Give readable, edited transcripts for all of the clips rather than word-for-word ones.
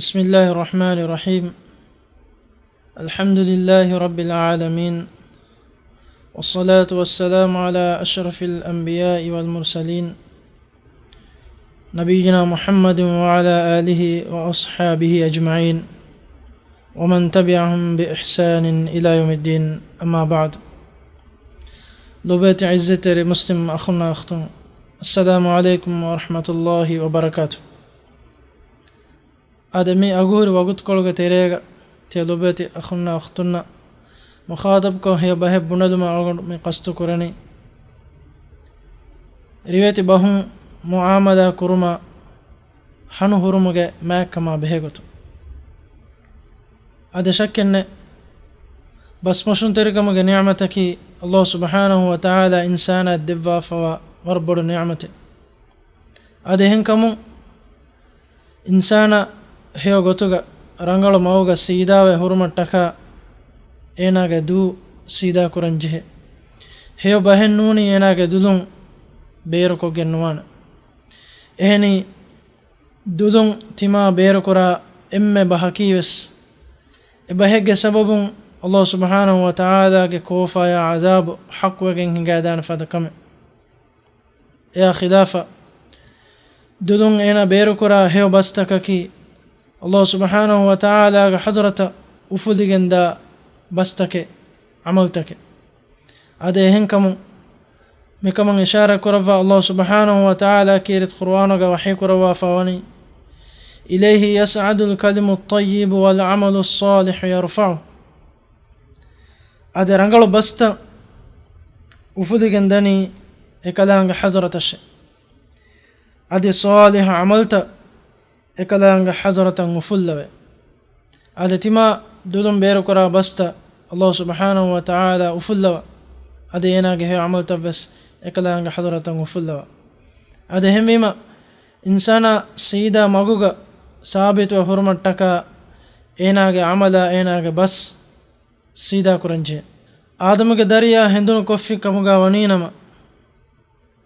بسم الله الرحمن الرحيم. الحمد لله رب العالمين، والصلاة والسلام على أشرف الأنبياء والمرسلين نبينا محمد وعلى آله وأصحابه أجمعين ومن تبعهم بإحسان إلى يوم الدين. أما بعد. لبيت عزة مسلم أخونا أختم، السلام عليكم ورحمة الله وبركاته. آدمي أقول وقت كل تريجا تلبيت أخونا أختنا مخاطبك هي بحب ندم أقول من قصد كرني ريوتي بهم معاملة كرما حنو هرمك ما كما بهجت هذا شك إن بس مشون تركمك نعمتك الله سبحانه وتعالى إنسان الدبا فوا وربر نعمته هذا هنكم إنسان هيو غتوغا ರಂಗಳು ಮೌಗ ಸೀದಾವೆ ಹುರುಮಟ್ಟಕ ಏನಾಗೆ ದೂ ಸೀದಾ ಕುರಂಜಿಹೆ ಹೇಯೋ ಬಹೆನ್ ನೂನಿ ಏನಾಗೆ ದುದುಂ ಬೇರು ಕೊಗ್ಗೆನ್ನುವಾನ ಎಹನಿ ದುದುಂ ತಿಮಾ ಬೇರು ಕುರ ಎಮ್ಮೆ ಬಹಕೀವೆಸ್ ಎ ಬಹೆಗ್ಗೆ ಸಬಬುಂ ಅಲ್ಲಾಹ್ ಸುಬ್ಹಾನಹು ವ ತಆಲಾಗೆ ಕೋಫಾಯ ಅಜಾಬ್ ಹಕ್ವಗೆನ್ ಹಿಂಗಾದಾನ ಫದಕಮೆ ಯಾ ಖಿಲಾಫಾ ದುದುಂ ಏನ ಬೇರು ಕುರ ಹೇಯೋ ಬಸ್ತಕಕಿ الله سبحانه وتعالى حضرة وفدجندا بستك عملتك هذا هنكم مكمن إشارة كرفا الله سبحانه وتعالى كيرت قرآنك وحي كرفا فواني إليه يسعد الكلم الطيب والعمل الصالح يرفعه هذا رنجل بست وفدجندني إكلانك حضرة الشيء هذا صالح عملت ekalaanga hadratan mufullawe ade tima dulum beru kora basta Allah subhanahu wa ta'ala ufullawa ade enage he amal tabbas ekalaanga hadratan ufullawa ade hemima insana sida maguga sabitu hurmattaka enage amala enage bas sida kuranje adamuge dariya hendunu koffi kamuga waninama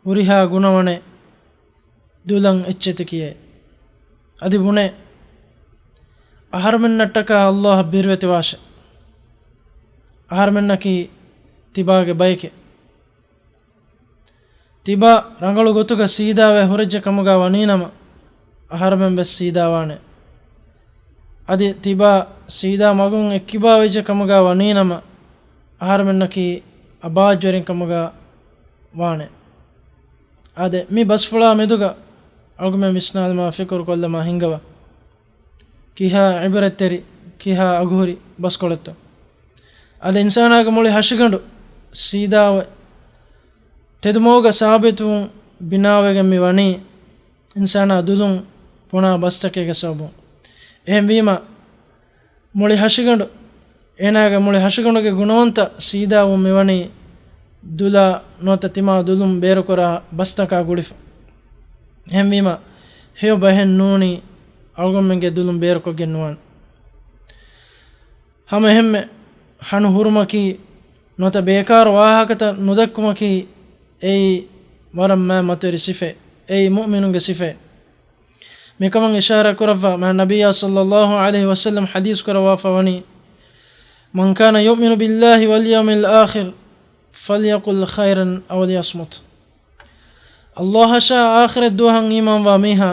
uriha gunawane dulan ecchetikiye अदि बुने अहरमन्ना टका अल्लाह बिरवति वाश अहरमन्ना की तिबागे बैके तिबा रंगलु गोतुगा सीदावे हुरज्ज कमुगा वनीनम अहरमन बस सीदावाने अदि तिबा सीदा मगुन एक्किबा वेज कमुगा वनीनम अहरमन्ना की अबाज्वरिन कमुगा वाने अदे मी बस फुला मेदुगा अगुमे मिस्नाल मा फिक्र कोल्ल मा हिंगवा किहा इबरत तेरी किहा अघोरी बस कोलत्तो अद इंसानाग मुळे हशगंडु सीदाव तेदमोग साबितु बिनावेगे मि वणी इंसाना दुलुं पुना बस्तकेगे सबु एहम बीमा मुळे हशगंडु एनाग मुळे हशगंडुगे गुणवंत सीदाव मि वणी दुला नोत तिमा दुलुं बेर कोरा बस्तका गुडिफ hemvima heyo bahen nuni algommenge dulum beer ko gennuwan hama hemme hanu hurumaki nota bekar wahakata nudakkumaki ei waram ma materi sife ei mu'minunge sife mekaman ishara kurava ma nabiyya sallallahu alaihi wasallam hadith kurawa fawani man kana yu'minu billahi wal yawmil akhir falyaqul khairan aw liyasmut الله شاء آخر الدوهن إيمان واميها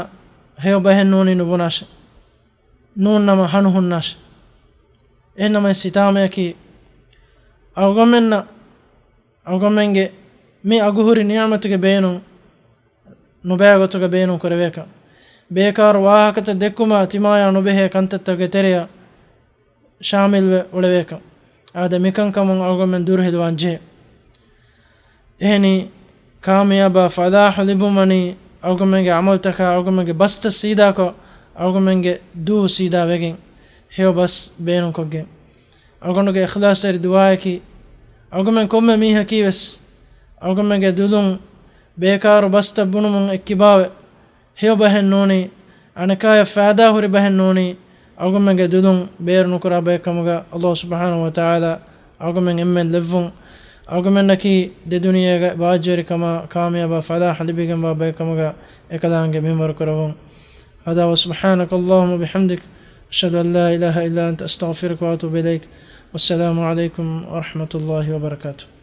هيو بهن نوني نبناش نون نما حنوه الناش إنما ستاميكي أغمنج مي أغهوري نعمتك بينو نبيغتك بينو كربيكا بيكار واهكت دكما تمايا نبيه كنتتك تريا شامل ولبيكا هذا ميكن كمون أغمن دوره دوان جي إهني ಕಾಮಿಯಾಬ ಫಲಾಹ್ ಲಿಬುಮನಿ ಅವಗಮೆಂಗೆ ಅಮಲ್ತಕ ಅವಗಮೆಂಗೆ ಬಸ್ತ ಸೀದಾಕೊ ಅವಗಮೆಂಗೆ ದೂ ಸೀದಾ ವೆಗೆನ್ ಹೇವ ಬಸ್ ಬೇನು ಕೊಗ್ಗೆ ಅವಗಂಡುಗೆ ಇಖ್ಲಾಸ್ ಸರಿ ದುವಾಯಕಿ ಅವಗಮೆಂಗೆ ಕೊಮ್ಮೆ ಮೀಹ ಕೀವೆಸ್ ಅವಗಮೆಂಗೆ ದುಲುಂ ಬೇಕಾರು ಬಸ್ತ ಬುಣುಮುಂ ಎಕ್ಕಿಬಾವೆ ಹೇವ ಬಹೆನ್ ನೋನಿ ಅನಕಾಯ ಫಾದಾ ಹುರಿ ಬಹೆನ್ ನೋನಿ ಅವಗಮೆಂಗೆ ದುಲುಂ ಬೇರು ನುಕುರ ಬೇಕಮುಗ ಅಲ್ಲಾಹ್ ಸುಬ್ಹಾನಹು ವ ತಆಲಾ ಅವಗಮೆಂಗೆ ಎಮ್ಮೆನ್ ಲೆವ್ವುಂ أرجمناكي الدنيا باجر كما كاميا بفلاح لبيجن بابا كما إكلانج ممر كرهون هذا وسبحانك اللهم وبحمدك أشهد أن لا إله إلا أنت أستغفرك وأتوب إليك. والسلام عليكم ورحمة الله وبركاته.